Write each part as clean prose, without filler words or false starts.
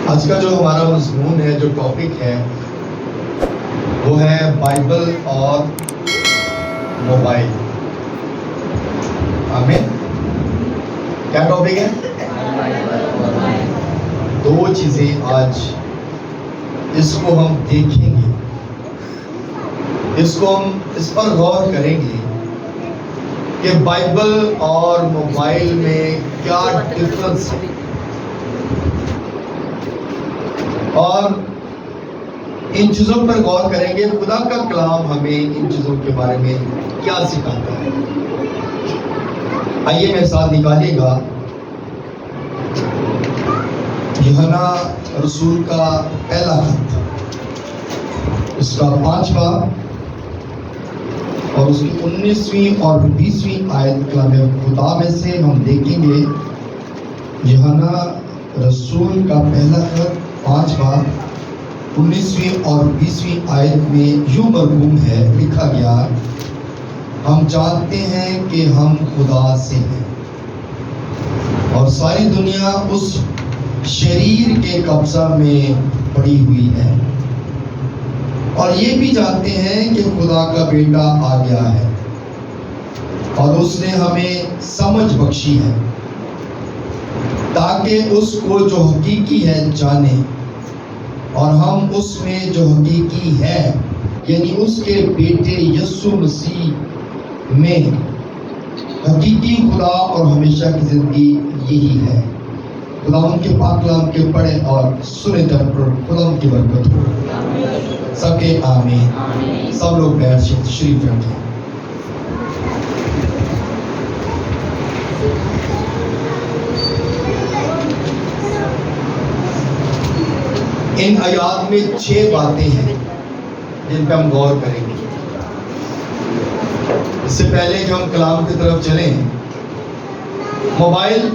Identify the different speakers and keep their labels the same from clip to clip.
Speaker 1: آج کا جو ہمارا مضمون ہے، جو ٹاپک ہے، وہ ہے بائبل اور موبائل۔ آمین۔ کیا ٹاپک ہے؟ دو چیزیں آج اس کو ہم دیکھیں گے، اس پر غور کریں گے کہ بائبل اور موبائل میں کیا ڈفرنس ہے، اور ان چیزوں پر غور کریں گے خدا کا کلام ہمیں ان چیزوں کے بارے میں کیا سکھاتا ہے۔ آئیے میرے ساتھ نکالیے گا یوحنا رسول کا پہلا خط، اس کا 5واں اور اس کی 19ویں اور 20ویں آیت کلام خدا میں سے ہم دیکھیں گے۔ یوحنا رسول کا پہلا خط 5واں 19ویں اور 20ویں آیت میں یوں مرقوم ہے، لکھا گیا: ہم جانتے ہیں کہ ہم خدا سے ہیں اور ساری دنیا اس شریر کے قبضہ میں پڑی ہوئی ہے، اور یہ بھی جانتے ہیں کہ خدا کا بیٹا آ گیا ہے اور اس نے ہمیں سمجھ بخشی ہے تاکہ اس کو جو حقیقی ہے جانیں، اور ہم اس میں جو حقیقی ہے یعنی اس کے بیٹے یسوع مسیح میں حقیقی خدا اور ہمیشہ کی زندگی یہی ہے۔ خدا ان کے پاک کلام کے پڑھیں اور سنیں، جب پر خدا ان کی برکت ہو۔ سب کے آمین۔ سب لوگ بیٹھ شریف رکھیں۔ ان آیات میں 6 باتیں ہیں جن پہ ہم غور کریں گے۔ اس سے پہلے کہ ہم کلام کی طرف چلیں، موبائل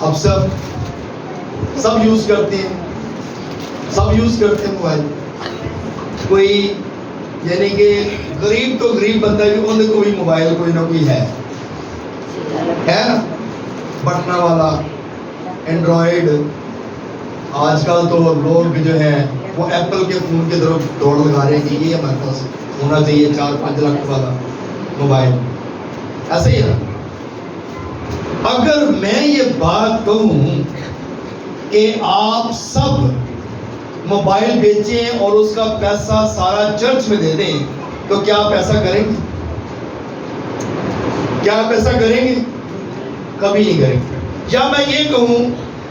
Speaker 1: اب سب یوز کرتے ہیں، موبائل۔ کوئی یعنی کہ غریب تو غریب بندہ بھی، ان کو بھی موبائل کوئی نہ کوئی ہے نا، بٹنا والا اینڈرائڈ۔ آج کل تو لوگ جو ہیں وہ ایپل کے فون کی طرف دوڑ لگا رہے ہیں کہ یہ ہمارے پاس ہونا چاہیے 4-5 لاکھ والا موبائل۔ ایسے ہی ہے۔ اگر میں یہ بات کہوں کہ آپ سب موبائل بیچیں اور اس کا پیسہ سارا چرچ میں دے دیں، تو کیا آپ ایسا کریں گے؟ کبھی نہیں کریں گے۔ یا میں یہ کہوں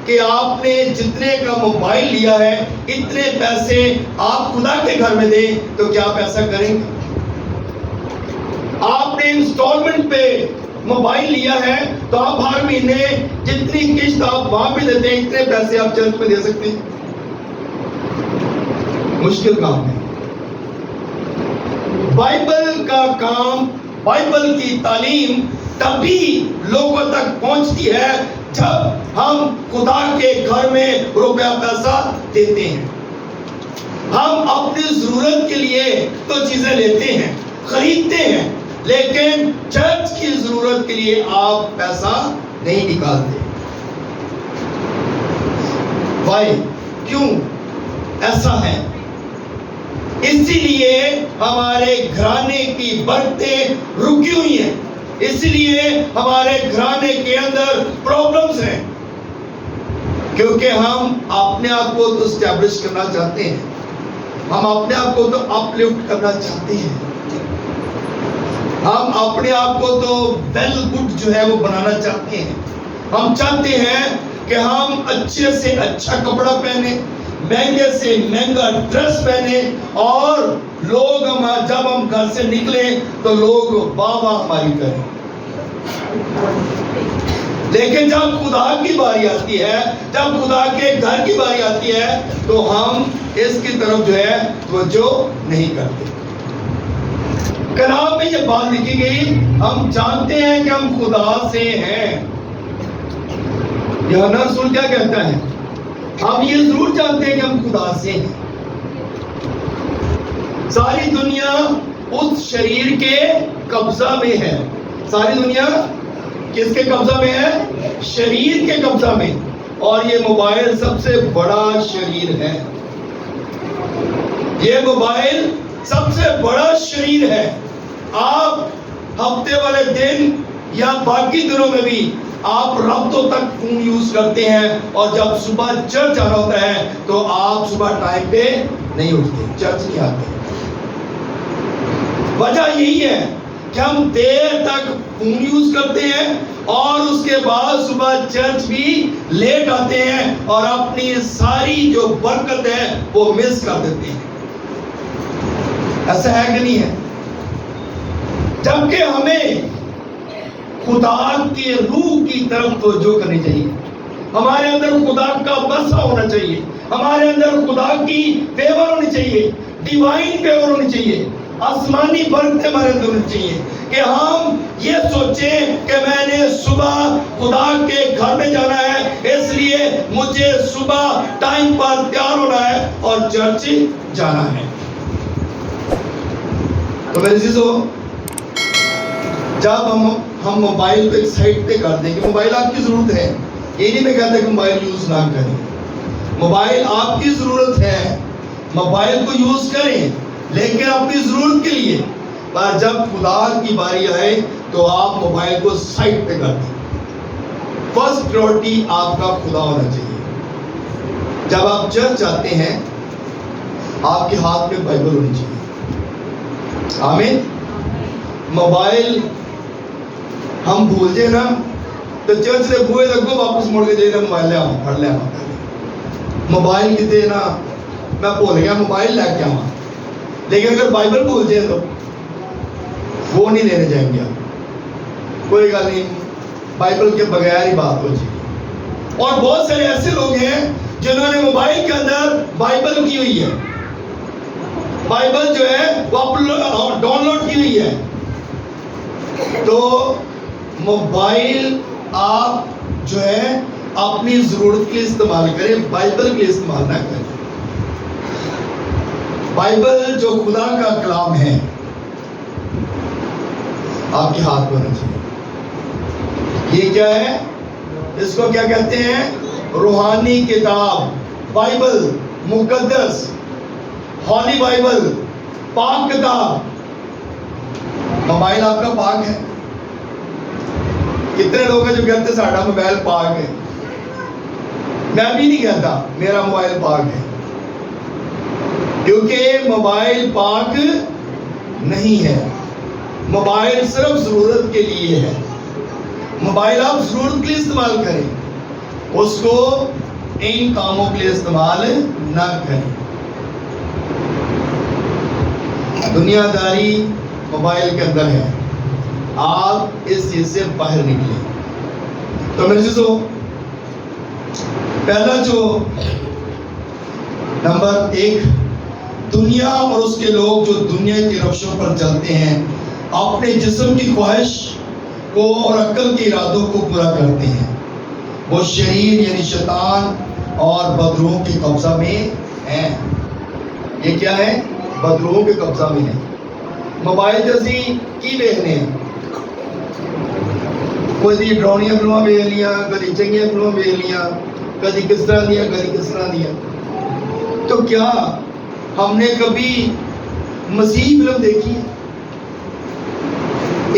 Speaker 1: کہ آپ نے جتنے کا موبائل لیا ہے اتنے پیسے آپ خدا کے گھر میں دیں، تو کیا آپ ایسا کریں گے؟ آپ نے انسٹالمنٹ پہ موبائل لیا ہے تو آپ ہر مہینے جتنی قسط آپ وہاں پہ دیتے ہیں اتنے پیسے آپ چرچ میں دے سکتے ہیں؟ مشکل کام ہے۔ بائبل کا کام، بائبل کی تعلیم تبھی لوگوں تک پہنچتی ہے جب ہم خدا کے گھر میں روپیہ پیسہ دیتے ہیں۔ ہم اپنی ضرورت کے لیے تو چیزیں لیتے ہیں، خریدتے ہیں، لیکن چرچ کی ضرورت کے لیے آپ پیسہ نہیں نکالتے۔ بھائی کیوں ایسا ہے؟ اسی لیے ہمارے گھرانے کی برکتیں رکی ہوئی ہیں، اس لیے ہمارے گھرانے کے اندر پرابلمز ہیں، کیونکہ ہم اپنے آپ کو تو اسٹیبلش کرنا چاہتے ہیں، ہم اپنے آپ کو تو اپ لفٹ کرنا چاہتے ہیں، ہم اپنے آپ کو تو ویل گڈ جو ہے وہ بنانا چاہتے ہیں۔ ہم چاہتے ہیں کہ ہم اچھے سے اچھا کپڑا پہنے، مہنگے سے مہنگا ڈریس پہنے، اور لوگ جب ہم گھر سے نکلیں تو لوگ واہ واہ ہماری کریں۔ لیکن جب خدا کی باری آتی ہے، جب خدا کے گھر کی باری آتی ہے، تو ہم اس کی طرف جو ہے توجہ نہیں کرتے۔ کلام میں یہ بات لکھی گئی، ہم جانتے ہیں کہ ہم خدا سے ہیں۔ یوحنا رسول کیا کہتا ہے؟ ہم یہ ضرور جانتے ہیں کہ ہم خدا سے ہیں۔ ساری دنیا اس شریر کے قبضہ میں ہے۔ ساری دنیا کس کے قبضہ میں ہے؟ شریر کے قبضہ میں۔ اور یہ موبائل سب سے بڑا شریر ہے. یہ موبائل سب سے بڑا شریر ہے. آپ ہفتے والے دن یا باقی دنوں میں بھی آپ راتوں تک فون یوز کرتے ہیں, اور جب صبح چرچ آنا ہوتا ہے تو آپ صبح ٹائم پہ نہیں اٹھتے, چرچ نہیں آتے. وجہ یہی ہے کہ ہم دیر تک فون یوز کرتے ہیں اور اس کے بعد صبح چرچ بھی لیٹ آتے ہیں اور اپنی ساری جو برکت ہے وہ مس کر دیتے ہیں. ایسا ہے کہ نہیں ہے؟ جبکہ ہمیں خدا کی روح کی طرف توجہ کرنی چاہیے. ہمارے اندر خدا کا بسا ہونا چاہیے, ہمارے اندر خدا کی فیور ہونی چاہیے, ڈیوائن فیور ہونی چاہیے, آسمانی برکت ہمارے اندر ہونی چاہیے کہ ہم یہ سوچیں کہ میں نے صبح خدا کے گھر میں جانا ہے, اس لیے مجھے صبح ٹائم پر تیار ہونا ہے اور چرچ جانا ہے. تو میرے عزیزو, جب ہم موبائل کو ایک سائڈ پہ کر دیں کہ موبائل آپ کی ضرورت ہے, یہ نہیں میں کہتا کہ موبائل یوز نہ کریں, موبائل آپ کی ضرورت ہے, موبائل کو یوز کریں لیکن اپنی ضرورت کے لیے. پر جب خدا کی باری آئے تو آپ موبائل کو سائڈ پہ کر دیں. فرسٹ پریورٹی آپ کا خدا ہونا چاہیے. جب آپ چرچ آتے ہیں آپ کے ہاتھ میں بائبل ہونی چاہیے. آمین. موبائل ہم بھول جائے نا تو چرچ سے بوئے لگو واپس مڑ کے جائے نا موبائل لے آؤں, پڑھ لے آؤں. موبائل کتے نا میں بھول گیا موبائل لے کے آؤں, لیکن اگر بائبل بھول جائے تو وہ نہیں لینے جائیں گے. کوئی گل نہیں, بائبل کے بغیر ہی بات ہو جائے. اور بہت سارے ایسے لوگ ہیں جنہوں نے موبائل کے اندر بائبل کی ہوئی ہے, بائبل جو ہے وہ ڈاؤن لوڈ کی ہوئی ہے. تو موبائل آپ جو ہے اپنی ضرورت کے لیے استعمال کریں, بائبل کے لیے استعمال نہ کریں. بائبل جو خدا کا کلام ہے آپ کے ہاتھ میں ہونا چاہیے. یہ کیا ہے, اس کو کیا کہتے ہیں, روحانی کتاب, بائبل, مقدس, ہولی بائبل, پاک کتاب. موبائل آپ کا پاک ہے. کتنے لوگ ہیں جو کہتے ہیں ساڈا موبائل پاک ہے. میں بھی نہیں کہتا میرا موبائل پاک ہے, کیونکہ موبائل پاک نہیں ہے. موبائل صرف ضرورت کے لیے ہے. موبائل آپ ضرورت کے لیے استعمال کریں, اس کو ان کاموں کے لیے استعمال نہ کریں. دنیا داری موبائل کے اندر ہے, آپ اس چیز سے باہر نکلیں. تو میرے عزیزو, پہلا جو نمبر ایک, دنیا اور اس کے لوگ جو دنیا کی روشوں پر چلتے ہیں اپنے جسم کی خواہش کو اور عقل کے ارادوں کو پورا کرتے ہیں. وہ شریر یعنی شیطان اور بدروحوں کے قبضہ میں ہیں. یہ کیا ہے, بدروحوں کے قبضہ میں ہے. موبائل جیسی کی دیکھنے ہیں, کوئی ڈرونیاں فلمیں دیکھ لیا, کدی چنگیاں فلمیں دیکھ لیا, کدی کس طرح دیا, کدی کس طرح دیا. تو کیا ہم نے کبھی مسیح فلم دیکھی ہے؟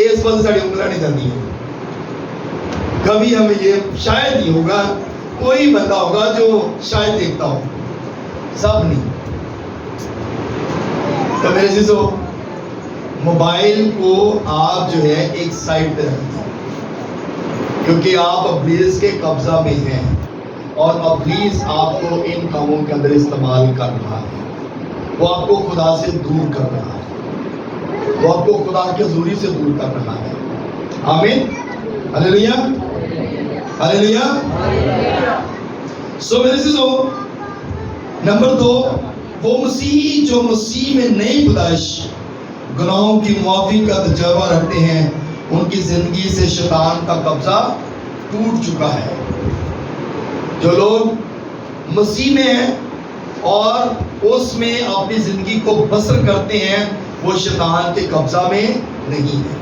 Speaker 1: اس وقت ساری انگلیاں نہیں چلتی ہیں. کبھی ہمیں یہ شاید ہی ہوگا, کوئی بندہ ہوگا جو شاید دیکھتا ہو, سب نہیں. تو میرے عزیزو, موبائل کو آپ جو ہے ایک سائڈ پہ رکھتے ہیں, کیونکہ آپ ابلیس کے قبضہ میں ہیں اور ابلیس آپ کو ان کاموں کے اندر استعمال کر رہا ہے. وہ آپ کو خدا سے دور کر رہا ہے, وہ آپ کو خدا کے حضوری سے دور کر رہا ہے. آمین, ہلیلویا, ہلیلویا. سو میرے عزیزو, نمبر دو, وہ مسیحی جو مسیح میں نئی پیدائش گناہوں کی معافی کا تجربہ رکھتے ہیں, ان کی زندگی سے شیطان کا قبضہ ٹوٹ چکا ہے. جو لوگ مسیح میں ہیں اور اس میں اپنی زندگی کو بسر کرتے ہیں وہ شیطان کے قبضہ میں نہیں ہے.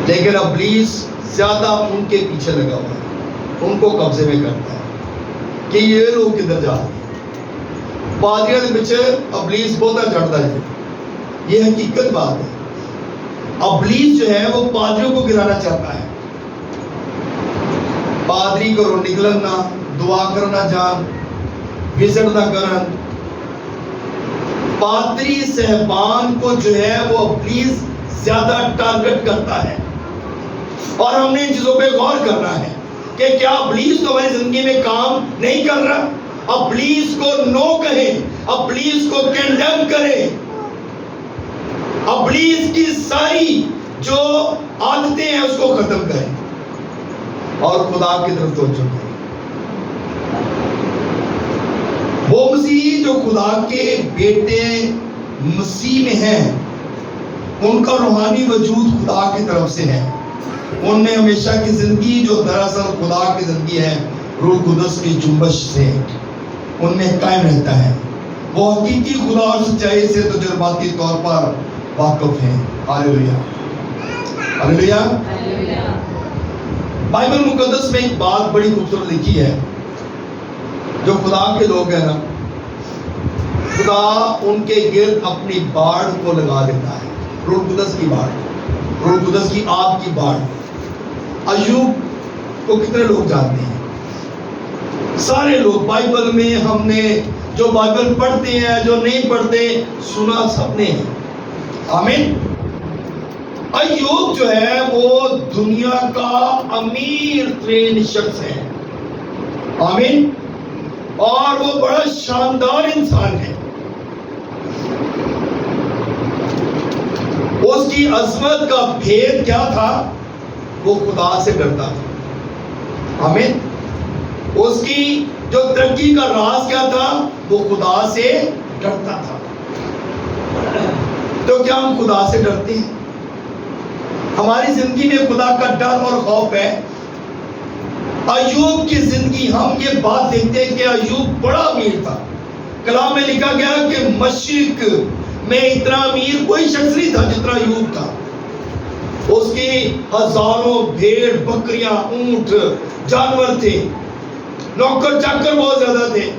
Speaker 1: لیکن ابلیس زیادہ ان کے پیچھے لگا ہوا ہے. ان کو قبضے میں کرتا ہے کہ یہ لوگ کدھر جا رہے ہیں. پادریوں کے پیچھے ابلیس بہت چڑھتا ہے. یہ حقیقت بات ہے. ابلیس جو ہے وہ پادریوں کو گرانا چاہتا ہے. پادری کرو نکلن نہ, دعا کرنا جان, وزٹ نہ کرن. پادری صاحبان کو جو ہے وہ ابلیس زیادہ ٹارگٹ کرتا ہے. اور ہم نے ان چیزوں پہ غور کرنا ہے کہ کیا ابلیس تو ہماری زندگی میں کام نہیں کر رہا. ابلیس کو نو کہیں, ابلیس کو کنڈیم کریں, ابلیس کی ساری جو عادتیں ہیں اس کو ختم کریں اور خدا کی طرف توجہ کریں. وہ مسیح جو خدا کے بیٹے مسیح میں ہیں, ان کا روحانی وجود خدا کی طرف سے ہے. ان میں ہمیشہ کی زندگی جو دراصل خدا کی زندگی ہے, روح قدس کی جنبش سے ان میں قائم رہتا ہے. وہ حقیقی خدا اور سچائی سے تجرباتی طور پر واقف ہیں. ہاللیلویا, ہاللیلویا. بائبل مقدس میں ایک بات بڑی خوبصورت لکھی ہے. جو خدا کے لوگ ہیں نا, خدا ان کے گرد اپنی باڑ کو لگا دیتا ہے. روح قدس کی باڑ, روح قدس کی آگ کی باڑ. ایوب کو کتنے لوگ جانتے ہیں؟ سارے لوگ. بائبل میں ہم نے جو بائبل پڑھتے ہیں, جو نہیں پڑھتے, سنا سب نے. آمین. ایوب جو ہے وہ دنیا کا امیر ترین شخص ہے. آمین. اور وہ بڑا شاندار انسان ہے. اس کی عظمت کا بھید کیا تھا؟ وہ خدا سے ڈرتا تھا. آمین. اس کی جو ترقی کا راز کیا تھا؟ وہ خدا سے ڈرتا تھا. تو کیا ہم خدا سے ڈرتے ہیں؟ ہماری زندگی میں خدا کا ڈر اور خوف ہے؟ ایوب کی زندگی ہم یہ بات دیکھتے ہیں کہ ایوب بڑا امیر تھا. کلام میں لکھا گیا کہ مشرق میں اتنا امیر کوئی شخص نہیں تھا جتنا ایوب تھا. اس کی ہزاروں بھیڑ بکریاں اونٹ جانور تھے, نوکر چاکر بہت زیادہ تھے,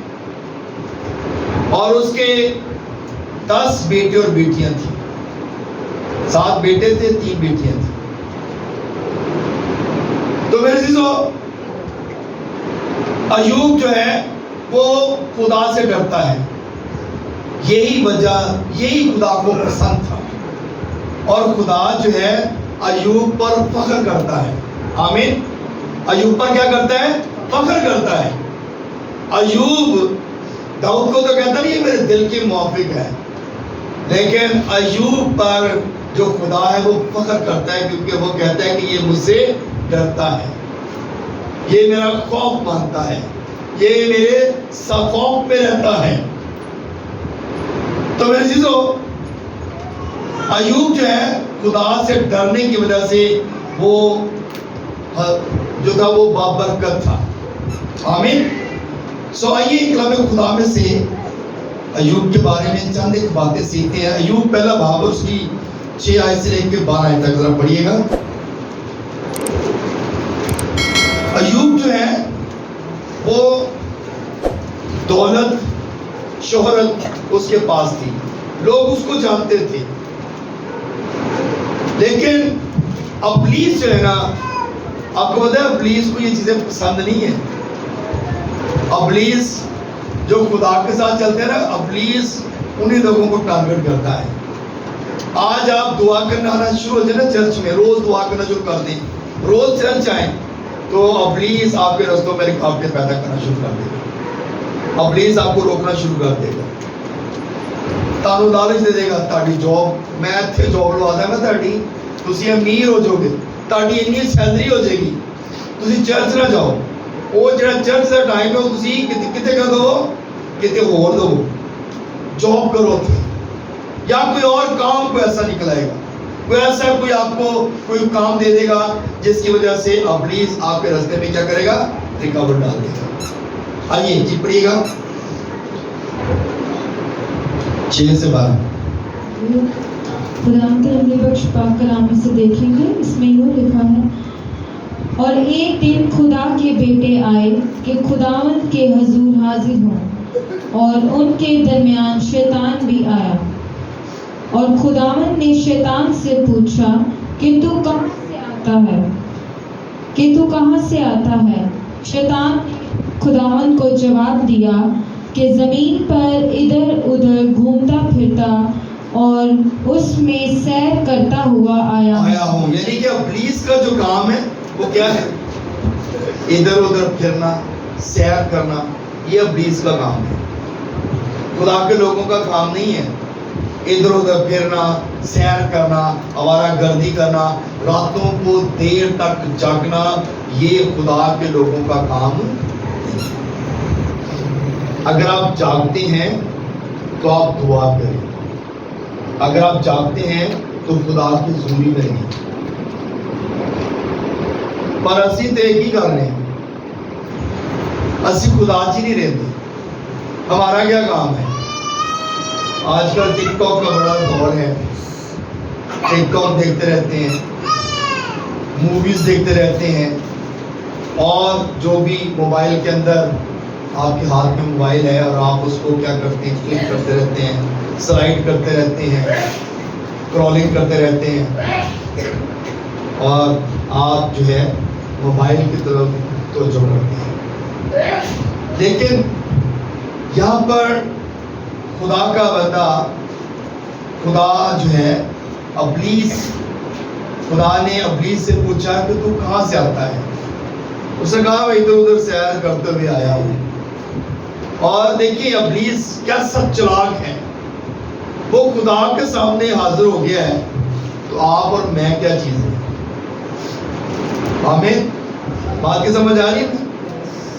Speaker 1: اور اس کے 10 بیٹے اور بیٹیاں تھیں. 7 بیٹے تھے, 3 بیٹیاں تھیں. تو میرے عزیزو, ایوب جو ہے وہ خدا سے ڈرتا ہے. یہی وجہ, یہی خدا کو پسند تھا. اور خدا جو ہے ایوب پر فخر کرتا ہے. آمین. ایوب پر کیا کرتا ہے؟ فخر کرتا ہے. ایوب داؤد کو تو کہتا نہیں یہ میرے دل کے موافق ہے, لیکن ایوب پر جو خدا ہے وہ فخر کرتا ہے, کیونکہ وہ کہتا ہے کہ یہ مجھ سے ڈرتا ہے, یہ میرا خوف مانتا ہے, یہ میرے خوف میں رہتا ہے. تو میرے عزیزو, ایوب جو ہے خدا سے ڈرنے کی وجہ سے وہ جو تھا وہ بابرکت تھا. آمین. سو آئیے کلام خدا میں سے ایوب کے بارے میں چند ایک باتیں سیکھتے ہیں. ایوب پہلا باب اس کی 6 آیت سے لے کے 12 آیت تک ذرا پڑھیے گا. ایوب جو ہے وہ دولت شہرت اس کے پاس تھی, لوگ اس کو جانتے تھے, لیکن ابلیس جو ہے نا, آپ کو پتا ہے ابلیس کو یہ چیزیں پسند نہیں ہیں. ابلیس جو خدا کے ساتھ چلتے ہیں نا, ابلیس انہیں لوگوں کو ٹارگٹ کرتا ہے. آج آپ دعا کرنا آنا شروع ہو جائے نا چرچ میں, روز دعا کرنا شروع کر دیں, روز چرچ آئیں, تو ابلیس آپ کے رستوں میں رکاوٹیں پیدا کرنا شروع کر دے گا. ابلیس آپ کو روکنا شروع کر دے گا. تانوں لالچ دے دے گا, تاڑی جاب, میں اتھے جاب لوا داں گا تاڑی, تسی امیر ہو جاؤ گے, تاڑی اتنی سیلری ہو جائے گی, تسی چرچ نہ جاؤ. وہ جڑا چرچ کا ٹائم ہے تسی کتے کر دو, کتے ہور دو, جاب کرو تھے, یا کوئی اور کام کوئی ایسا نکل آئے گا, کوئی ایسا کوئی آپ کو کوئی کام دے دے گا جس کی وجہ سے ابلیس آپ کے راستے میں کیا کرے گا؟ رکاوٹ ڈال دے گا. آئیے جی پڑھیے گا 6 سے 12.
Speaker 2: خدا کے اگلے بخش پاک کلام میں سے دیکھیں گے, اس میں یہ لکھا ہے, اور ایک دن خدا کے بیٹے آئے کہ خداوند کے حضور حاضر ہوں، اور ان کے درمیان شیطان بھی آیا، اور خداوند نے شیطان سے پوچھا کہ تو کہاں سے آتا ہے؟ شیطان نے خداوند کو جواب دیا کہ زمین پر ادھر ادھر گھومتا پھرتا اور اس میں سیر کرتا ہوا آیا ہوں۔
Speaker 3: یعنی کہ ابلیس کا جو کام ہے وہ کیا ہے؟ ادھر ادھر پھرنا، سیر کرنا، یہ ابلیس کا کام ہے۔ خدا کے لوگوں کا کام نہیں ہے ادھر ادھر پھرنا، سیر کرنا، آوارہ گردی کرنا، راتوں کو دیر تک جاگنا، یہ خدا کے لوگوں کا کام نہیں۔ اگر آپ جاگتے ہیں تو آپ دعا کریں، اگر آپ جاگتے ہیں تو خدا کی حضوری میں رہیں۔ پر اسی تو ایک ہی کرنے ہیں، اسی خدا چی نہیں رہتے۔ ہمارا کیا کام ہے؟ آج کل ٹک ٹاک کا بڑا دور ہے، ٹک ٹاک دیکھتے رہتے ہیں، موویز دیکھتے رہتے ہیں، اور جو بھی موبائل کے اندر آپ کے ہاتھ میں موبائل ہے اور آپ اس کو کیا کرتے ہیں؟ کلک کرتے رہتے ہیں، سلائڈ کرتے رہتے ہیں، کرولنگ کرتے رہتے ہیں، اور آپ جو ہے موبائل کی طرف توجہ کرتے ہیں۔ لیکن یہاں پر خدا کا بندہ، خدا جو ہے ابلیس، خدا نے ابلیس سے پوچھا کہ تو کہاں سے آتا ہے؟ اس نے کہا میں ادھر ادھر سیر کرتے ہوئے آیا ہوں۔ اور دیکھیے ابلیس کیا سب چلاک ہے، وہ خدا کے سامنے حاضر ہو گیا ہے، تو آپ اور میں کیا چیز ہے؟ ہمیں بات کی سمجھ آ رہی ہے؟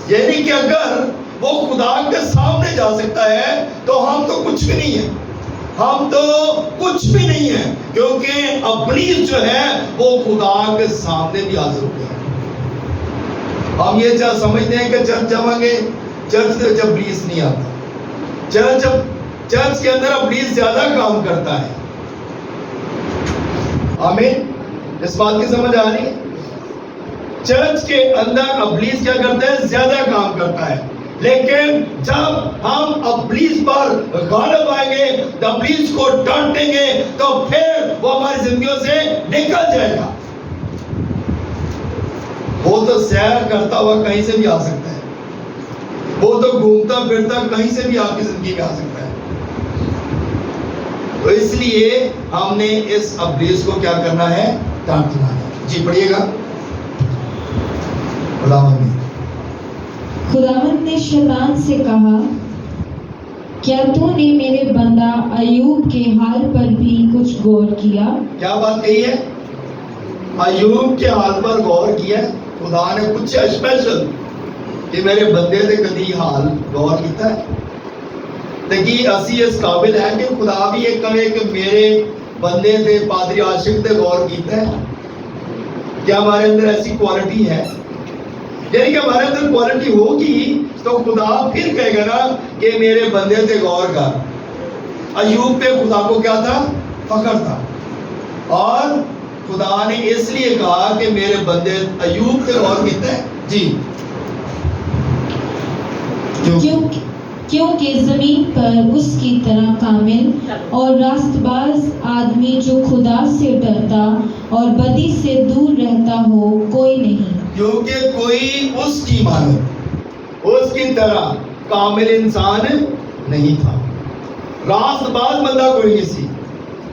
Speaker 3: یعنی کہ اگر وہ خدا کے سامنے جا سکتا ہے تو ہم تو کچھ بھی نہیں ہیں، ہم تو کچھ بھی نہیں ہیں، کیونکہ ابلیس جو ہے وہ خدا کے سامنے بھی حاضر ہو گیا۔ ہم یہ سمجھتے ہیں کہ چرچ جائیں گے، چرچ میں جب ابلیس نہیں آتا، چرچ کے اندر ابلیس زیادہ کام کرتا ہے۔ آمین، اس بات کی سمجھ آ رہی ہے؟ چرچ کے اندر ابلیس کیا کرتا ہے؟ زیادہ کام کرتا ہے۔ لیکن جب ہم ابلیس پر غالب آئیں گے، ابلیس کو ڈانٹیں گے، تو پھر وہ ہماری زندگیوں سے نکل جائے گا۔ وہ تو سیر کرتا ہوا کہیں سے بھی آ سکتا ہے، وہ تو گھومتا پھرتا کہیں سے بھی آپ کی زندگی میں آ سکتا ہے۔ تو اس لیے ہم نے اس ابلیس کو کیا کرنا ہے؟ ڈانٹنا ہے۔ جی پڑھیے گا۔
Speaker 2: خداوند نے شیطان سے کہا کیا تو نے میرے بندہ ایوب کے حال پر بھی کچھ غور کیا؟
Speaker 3: کیا بات کہی ہے؟ ایوب کے حال پر غور کیا؟ خدا نے پوچھا اسپیشل کہ میرے بندے دے کدی حال غور کیتا ہے؟ دیکھیے اسی اس قابل ہے کہ خدا بھی ایک کہے کہ میرے بندے دے پادری عاشق دے غور کیتا ہے؟ کیا ہمارے اندر ایسی کوالٹی ہے؟ یعنی کہ ہمارے اندر کوالٹی ہوگی تو خدا پھر کہے گا نا کہ میرے بندے تے غور کر۔ ایوب پہ خدا کو کیا تھا؟ فخر تھا، اور خدا نے اس لیے کہا کہ میرے بندے ایوب پہ غور کیتا ہے۔ جی
Speaker 2: کیونکہ زمین پر اس کی طرح کامل اور راست باز آدمی جو خدا سے ڈرتا اور بدی سے دور رہتا ہو کوئی نہیں۔
Speaker 3: کیونکہ کوئی اس کی مانند، اس کی طرح کامل انسان نہیں تھا، راست باز بندہ کوئی نہیں سی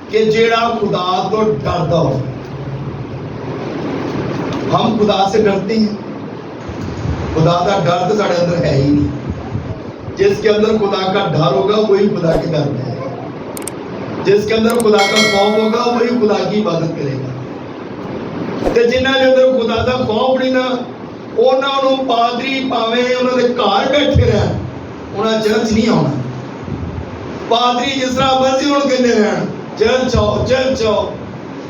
Speaker 3: کہ جیڑا خدا تو ڈرتا ہو۔ ہم خدا سے ڈرتے ہیں؟ خدا کا ڈر تو سارے اندر ہے ہی نہیں۔ جس کے اندر خدا کا ڈر ہوگا وہی خدا کے ڈر میں ہے، جس کے اندر خدا کا خوف ہوگا وہی خدا کی عبادت کرے گا۔ جنہوں کے اندر خدا کا خوف نہیں نا، انہوں نے پادری پاویں انہوں نے گھر بیٹھے رہن، انہیں چرچ نہیں آنا۔ پادری جس طرح مرضی انہوں کہنے رہن چرچ آؤ چرچ آؤ،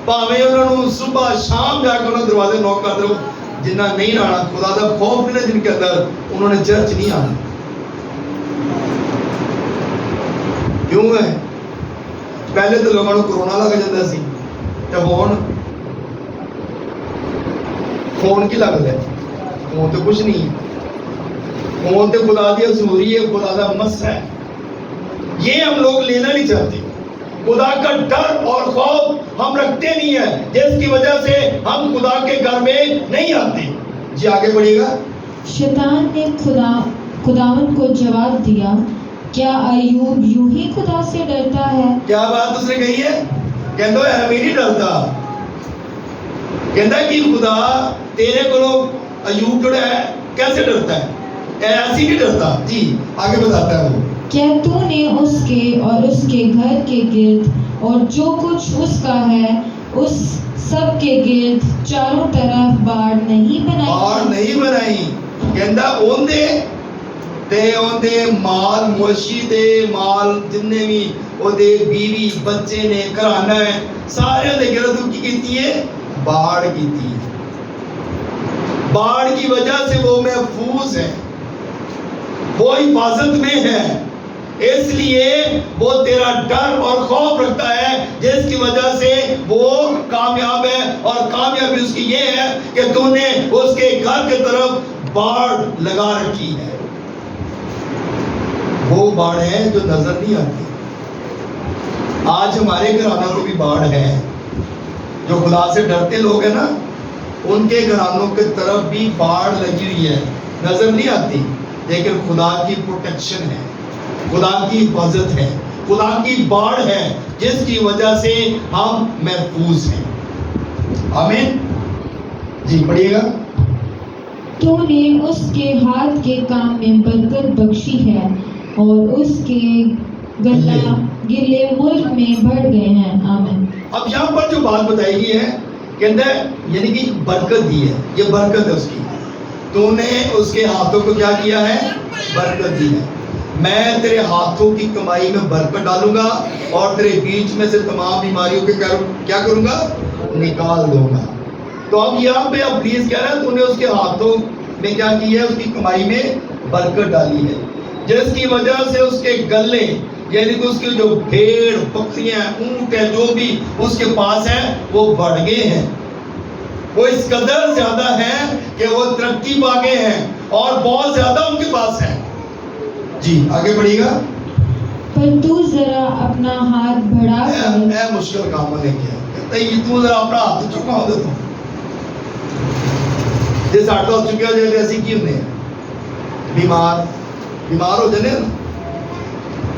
Speaker 3: پاویں انہوں نے صبح شام جا کے انہوں دروازے نوک کر دو، جنہ نہیں آنا خدا کا خوف نہیں جن کے اندر، انہوں نے چرچ نہیں آنا۔ کیوں ہے؟ پہلے تو لوگوں کو کرونا لگ جاتا سی، جب ہوں فون کی لاگت ہے؟ فون تو کچھ نہیں ہے. فون تو خدا دی حضوری ہے, خدا دا مس ہے. یہ ہم لوگ لینا نہیں چاہتے. خدا کا ڈر اور خوف ہم رکھتے نہیں ہیں, جس کی وجہ سے ہم خدا کے گھر میں نہیں آتے. جی آگے بڑھیے گا.
Speaker 2: شیطان نے خداوند کو جواب دیا, کیا ایوب یوں ہی خدا سے ڈرتا ہے؟
Speaker 3: کیا بات اس نے کہی ہے؟ کہندو ہے ہمیں نہیں ڈرتا. کہندا کہ خدا تیرے کو ایوب جڑا ہے کیسے ڈرتا ہے؟ ایسے نہیں ڈرتا. جی آگے بتاتا ہے وہ.
Speaker 2: کیا تو نے اس کے اور اس کے گھر کے گرد اور جو کچھ اس کا ہے اس سب کے گرد چاروں طرف باڑ نہیں بنائی؟
Speaker 3: باڑ نہیں بنائی. کہندا اوندے تے اوندے مال موشی دے مال جننے بھی اودے بیوی بچے نے گھرانہ ہے سارے دے گرد کی کیتی ہے؟ باڑ کیتی ہے. باڑ کی وجہ سے وہ محفوظ ہے, وہ حفاظت میں ہے. اس لیے وہ تیرا ڈر اور خوف رکھتا ہے, جس کی وجہ سے وہ کامیاب ہے. اور کامیابی اس کی یہ ہے کہ تو نے اس کے گھر کی طرف باڑ لگا رکھی ہے. وہ باڑ ہے جو نظر نہیں آتی. آج ہمارے گھرانوں کو بھی باڑ ہے. جو خدا سے ڈرتے لوگ ہیں نا, ان کے گھرانوں کی طرف بھی باڑ لگی ہوئی ہے, نظر نہیں آتی, لیکن خدا کی پروٹیکشن ہے, خدا کی حفاظت ہے, خدا کی باڑ ہے, جس کی وجہ سے ہم محفوظ ہیں. آمین. جی پڑھیے گا.
Speaker 2: تو نے اس کے ہاتھ کے کام میں برکت بخشی ہے اور اس کے گلے ملک میں بڑھ گئے ہیں. آمین.
Speaker 3: اب یہاں پر جو بات بتائی گئی ہے کہتا ہے یعنی کہ برکت دی ہے, یہ برکت ہے اس کی. تو نے اس کے ہاتھوں کو کیا کیا ہے؟ برکت دی ہے. میں تیرے ہاتھوں کی کمائی میں برکت ڈالوں گا اور تیرے بیچ میں سے تمام بیماریوں کے کیا کروں گا؟ نکال دوں گا. تو اب یہاں پہ اب پلیز کہہ رہا ہے تو نے اس کے ہاتھوں میں کیا کی ہے؟ اس کی کمائی میں برکت ڈالی ہے, جس کی وجہ سے اس کے گلے یعنی کہ اس کی جو بھیڑ بکریاں اونٹ ہے جو بھی اس کے پاس ہے وہ بڑھ گئے ہیں. وہ اس قدر زیادہ ہیں کہ وہ ترقی پا گئے ہیں اور بہت زیادہ ان کے پاس ہے. جی آگے بڑھیے گا.
Speaker 2: پر تو ذرا اپنا ہاتھ بڑھا کر
Speaker 3: اے مشکل کام نے کیا کہتا ہے یہ تو ذرا اپنا ہاتھ چکا ہو دے تو جس ہاتھ ہو چکے ہو جائے ایسی کی ہونے بیمار ہو جانے نا,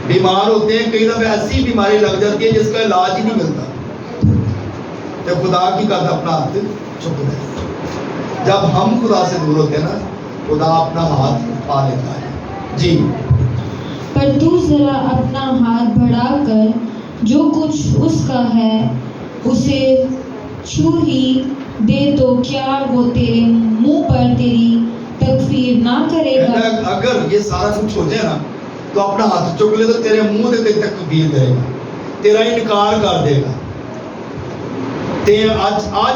Speaker 3: بیمار ہوتے ہیں کئی دفعہ ایسی بیماری لگ جاتی ہے جس کا علاج ہی نہیں ملتا. جب خدا کی کہتا اپنا ہاتھ چک دے, جب ہم خدا سے دور ہوتے ہیں نا خدا اپنا ہاتھ اٹھا لیتا ہے. جی
Speaker 2: پر تو ذرا اپنا ہاتھ بڑھا کر جو کچھ اس کا ہے اسے چھو ہی دے تو کیا وہ تیرے منہ پر تیری تکفیر نہ کرے گا؟
Speaker 3: اگر یہ سارا کچھ ہو جائے نا تو اپنا ہاتھ چک لے تو تیرے منہ دے تیری تکفیر کرے گا, تیرا انکار کر دے گا. آج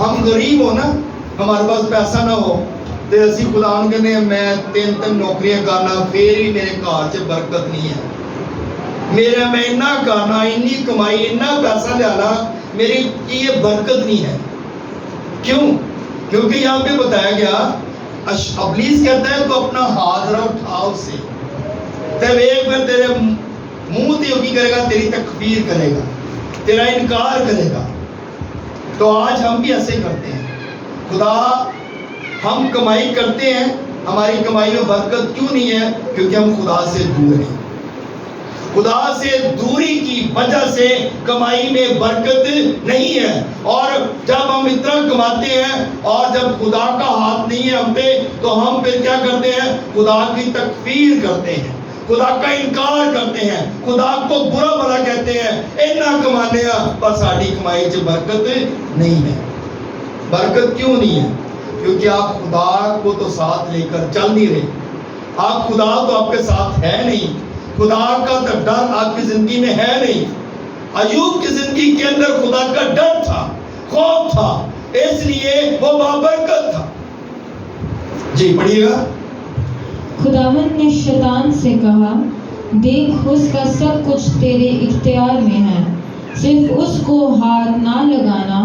Speaker 3: ہم غریب ہو نا, ہمارے پاس پیسہ نہ ہو تے اسی خدا ان کے نے میں 3 نوکریاں کرنا پھر بھی میرے گھر سے برکت نہیں ہے. میرا میں اتنا کرنا اتنی کمائی اتنا پیسہ لانا میری یہ برکت نہیں ہے. کیوں؟ کیونکہ یہاں پہ بتایا گیا ابلیس کہتا ہے تو اپنا ہاتھ ذرا اٹھا اس سے تب ایک بار تیرے منہ تے کی کرے گا, تیری تکفیر کرے گا, تیرا انکار کرے گا. تو آج ہم بھی ایسے کرتے ہیں. خدا ہم کمائی کرتے ہیں, ہماری کمائی میں برکت کیوں نہیں ہے؟ کیونکہ ہم خدا سے دور ہیں. خدا سے دوری کی وجہ سے کمائی میں برکت نہیں ہے. اور جب ہم اتنا کماتے ہیں اور جب خدا کا ہاتھ نہیں ہے ہم پہ تو ہم پھر کیا کرتے ہیں؟ خدا کی تکفیر کرتے ہیں, خدا کا انکار کرتے ہیں, خدا کو برا بھلا کہتے ہیں. اتنا کمانے پر ساری کمائی سے برکت نہیں ہے. برکت کیوں نہیں ہے؟ کیونکہ آپ خدا کو تو ساتھ لے کر چل نہیں رہے. آپ خدا تو آپ کے ساتھ ہے نہیں, خدا کا ڈر آپ کی زندگی میں ہے نہیں. ایوب کی زندگی کے اندر خدا کا ڈر تھا, خوف تھا, اس لیے وہ بابرکت تھا. جی پڑھیے گا.
Speaker 2: خداوند نے شیطان سے کہا, دیکھ اس کا سب کچھ تیرے اختیار میں ہے, صرف اس کو ہاتھ نہ لگانا.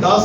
Speaker 3: 10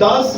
Speaker 3: 10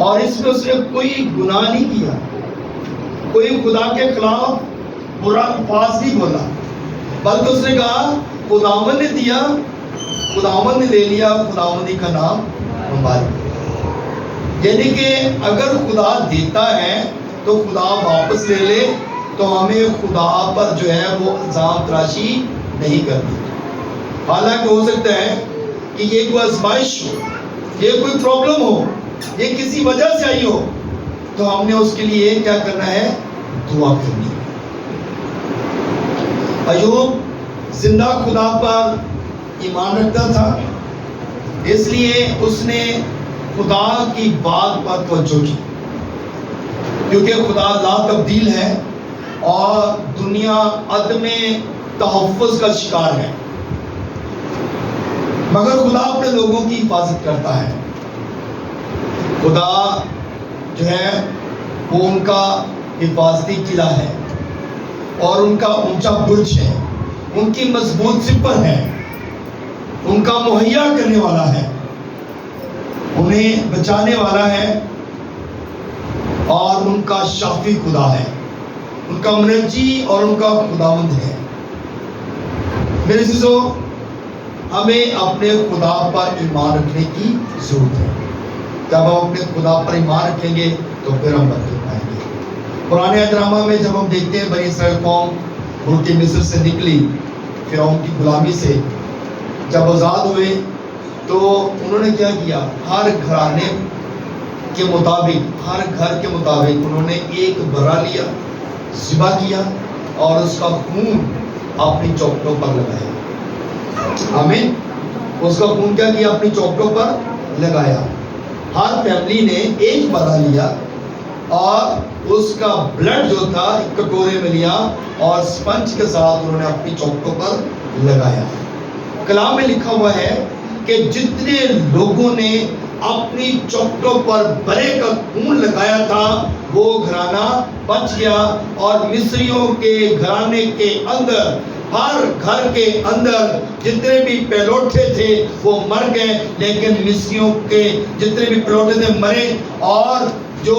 Speaker 3: اور اس میں اس نے کوئی گناہ نہیں کیا, کوئی خدا کے خلاف برا الفاظ نہیں بولا, بلکہ اس نے کہا خداوند نے دیا, خداوند نے لے لیا, خداوندی کا نام مبارک. یعنی کہ اگر خدا دیتا ہے تو خدا واپس لے لے, تو ہمیں خدا پر جو ہے وہ الزام تراشی نہیں کرنی. حالانکہ ہو سکتا ہے کہ یہ کوئی آزمائش ہو, یہ کوئی پرابلم ہو, یہ کسی وجہ سے آئی ہو, تو ہم نے اس کے لیے کیا کرنا ہے, دعا کرنی ہے. ایوب زندہ خدا پر ایمان رکھتا تھا, اس لیے اس نے خدا کی بات پر توجہ کی, کیونکہ خدا لا تبدیل ہے اور دنیا عدم تحفظ کا شکار ہے, مگر خدا اپنے لوگوں کی حفاظت کرتا ہے. خدا جو ہے وہ ان کا حفاظتی قلعہ ہے اور ان کا اونچا برج ہے, ان کی مضبوط سپر ہے, ان کا مہیا کرنے والا ہے, انہیں بچانے والا ہے اور ان کا شافی خدا ہے, ان کا منجی اور ان کا خداوند ہے. میرے عزیزو, ہمیں اپنے خدا پر ایمان رکھنے کی ضرورت ہے. جب ہم اپنے خدا پر ایمان رکھیں گے تو پھر ہم برکت پائیں گے. پرانے احترامہ میں جب ہم دیکھتے ہیں بنی اسرائیل قوم ملک مصر سے نکلی, فرعون کی غلامی سے جب آزاد ہوئے, تو انہوں نے کیا کیا, ہر گھرانے کے مطابق, ہر گھر کے مطابق انہوں نے ایک برا لیا, ذبح کیا اور اس کا خون اپنی چوکٹوں پر لگایا. آمین. اس کا خون کیا کیا, اپنی چوکٹوں پر لگایا. ہر فیملی نے ایک برا لیا اور اس کا بلڈ جو تھا ایک کٹورے میں لیا اور سپنج کے ساتھ انہوں نے اپنی چوکٹوں پر لگایا. کلام میں لکھا ہوا ہے کہ جتنے لوگوں نے اپنی چوکٹوں پر برے کا خون لگایا تھا وہ گھرانہ بچ گیا, اور مصریوں کے گھرانے کے اندر, ہر گھر کے اندر جتنے بھی پہلوٹے تھے وہ مر گئے, لیکن مصریوں کے جتنے بھی پہلوٹے تھے مرے, اور جو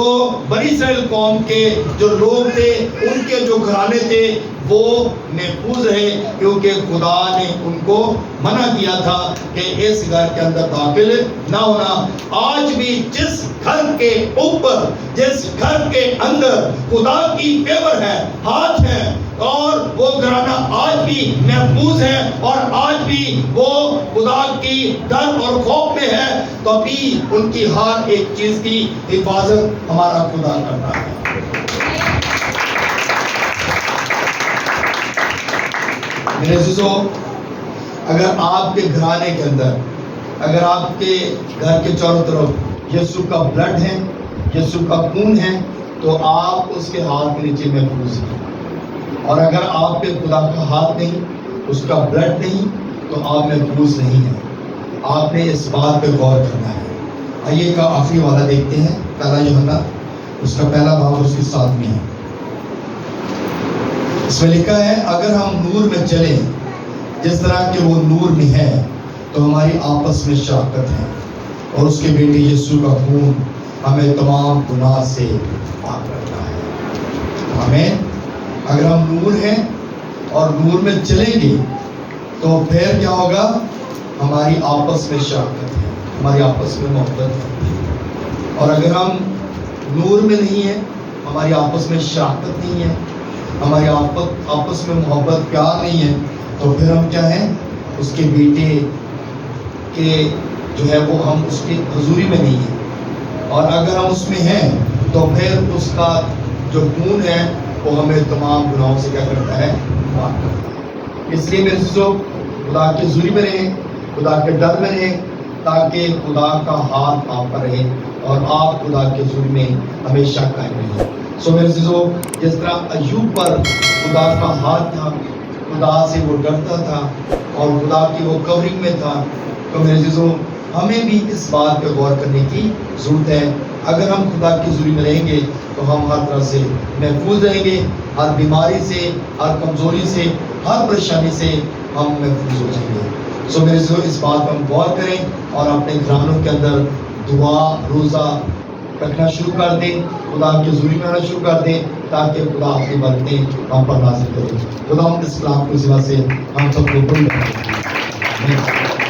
Speaker 3: بنی اسرائیل قوم کے جو لوگ تھے ان کے جو گھرانے تھے وہ محفوظ رہے, کیونکہ خدا نے ان کو منع کیا تھا کہ اس گھر کے اندر داخل نہ ہونا. آج بھی جس گھر کے اوپر, جس گھر کے اندر خدا کی فیور ہے, ہاتھ ہے, اور وہ گھرانہ آج بھی محفوظ ہے اور آج بھی وہ خدا کی ڈر اور خوف میں ہے, تو ابھی ان کی ہر ایک چیز کی حفاظت ہمارا خدا کرتا ہے. میرے عزیزو, اگر آپ کے گھرانے کے اندر, اگر آپ کے گھر کے چاروں طرف یسوع کا بلڈ ہے, یسوع کا خون ہے, تو آپ اس کے ہاتھ کے نیچے محفوظ ہیں. اور اگر آپ کے خدا کا ہاتھ نہیں, اس کا بلڈ نہیں, تو آپ محفوظ نہیں ہیں. آپ نے اس بات پہ غور کرنا ہے. آئیے کا آخری والا دیکھتے ہیں, پہلا یوحنا اس کا پہلا باب اس کے 7 ہے. اس میں لکھا ہے, اگر ہم نور میں چلیں جس طرح کہ وہ نور میں ہے, تو ہماری آپس میں شراکت ہے, اور اس کے بیٹے یسوع کا خون ہمیں تمام گناہ سے پاک کرتا ہے. آمین. اگر ہم نور ہیں اور نور میں چلیں گے تو پھر کیا ہوگا, ہماری آپس میں شراکت ہے, ہماری آپس میں محبت ہے. اور اگر ہم نور میں نہیں ہیں, ہماری آپس میں شراکت نہیں ہے, ہماری آپس میں محبت پیار نہیں ہے, تو پھر ہم کیا ہیں, اس کے بیٹے کے جو ہے وہ ہم اس کی حضوری میں نہیں ہیں. اور اگر ہم اس میں ہیں تو پھر اس کا جو خون ہے وہ ہمیں تمام گناہوں سے کیا کرتا ہے, پاک کرتا ہے. اس لیے میرے عزیزو, خدا کی حضوری میں رہیں, خدا کے ڈر میں رہیں, تاکہ خدا کا ہاتھ آپ پر رہے اور آپ خدا کی حضوری میں ہمیشہ قائم رہیں. سو میرے عزیزو, جس طرح ایوب پر خدا کا ہاتھ تھا, خدا سے وہ ڈرتا تھا اور خدا کی وہ کورنگ میں تھا, تو میرے عزیزو ہمیں بھی اس بات پہ غور کرنے کی ضرورت ہے. اگر ہم خدا کی حضوری میں رہیں گے تو ہم ہر طرح سے محفوظ رہیں گے, ہر بیماری سے, ہر کمزوری سے, ہر پریشانی سے ہم محفوظ ہو جائیں گے. سو میرے عزیزو, اس بات پر ہم غور کریں اور اپنے گھرانوں کے اندر دعا, روزہ رکھنا شروع کر دیں, خدا کی حضوری میں آنا شروع کر دیں, تاکہ خدا اپنی برکتیں ہم پر نازل کرے. خدا ہم اس کلام کو اس وجہ سے ہم سب کو قبول کرے.